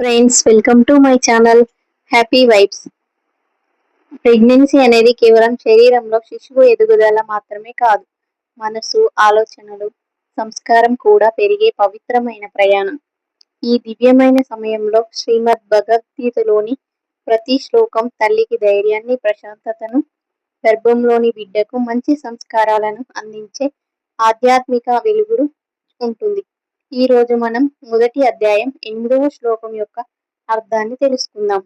Friends, welcome to my channel happy vibes. Pregnancy అనేది కేవలం శరీరంలో శిశువు ఎదుగుదల మాత్రమే కాదు, మనసు, ఆలోచనలు, సంస్కారం కూడా పెరిగే పవిత్రమైన ప్రయాణం. ఈ దివ్యమైన సమయంలో శ్రీమద్ భగవద్గీతలోని ప్రతి శ్లోకం తల్లికి ధైర్యాన్ని, ప్రశాంతతను, గర్భంలోని బిడ్డకు మంచి సంస్కారాలను అందించే ఆధ్యాత్మిక వెలుగురు ఉంటుంది. ఈ రోజు మనం మొదటి అధ్యాయం 8వ శ్లోకం యొక్క అర్థాన్ని తెలుసుకుందాం.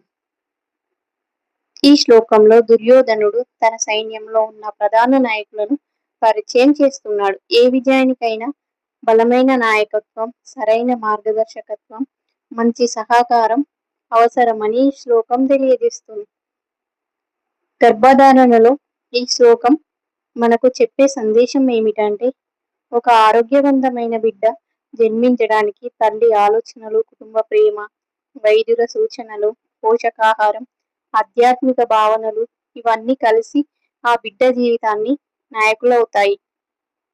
ఈ శ్లోకంలో దుర్యోధనుడు తన సైన్యంలో ఉన్న ప్రధాన నాయకులను పరిచయం చేస్తున్నాడు. ఏ విజయానికైనా బలమైన నాయకత్వం, సరైన మార్గదర్శకత్వం, మంచి సహకారం అవసరమని ఈ శ్లోకం తెలియజేస్తుంది. గర్భధారణలో ఈ శ్లోకం మనకు చెప్పే సందేశం ఏమిటంటే, ఒక ఆరోగ్యవంతమైన బిడ్డ జన్మించడానికి తల్లి ఆలోచనలు, కుటుంబ ప్రేమ, వైద్యుల సూచనలు, పోషకాహారం, ఆధ్యాత్మిక భావనలు ఇవన్నీ కలిసి ఆ బిడ్డ జీవితాన్ని నాయకులవుతాయి.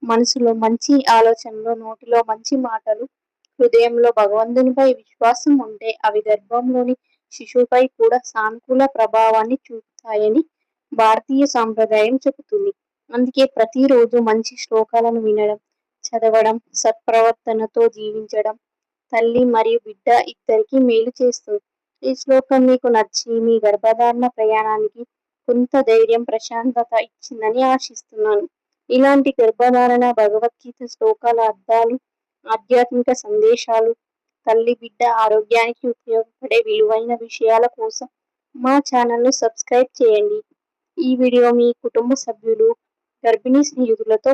మనసులో మంచి ఆలోచనలు, నోటిలో మంచి మాటలు, హృదయంలో భగవంతునిపై విశ్వాసం ఉంటే అవి గర్భంలోని శిశువుపై కూడా సానుకూల ప్రభావాన్ని చూపుతాయని భారతీయ సాంప్రదాయం చెబుతుంది. అందుకే ప్రతిరోజు మంచి శ్లోకాలను వినడం, చదవడం, సత్ప్రవర్తనతో జీవించడం తల్లి మరియు బిడ్డ ఇద్దరికీ మేలు చేస్తుంది. ఈ శ్లోకం మీకు నచ్చి మీ గర్భధారణ ప్రయాణానికి కొంత ధైర్యం, ప్రశాంతత ఇచ్చిందని ఆశిస్తున్నాను. ఇలాంటి గర్భధారణ, భగవద్గీత శ్లోకాల అర్థాలు, ఆధ్యాత్మిక సందేశాలు, తల్లి బిడ్డ ఆరోగ్యానికి ఉపయోగపడే విలువైన విషయాల కోసం మా ఛానల్ను సబ్స్క్రైబ్ చేయండి. ఈ వీడియో మీ కుటుంబ సభ్యులు, గర్భిణీ స్నేహితులతో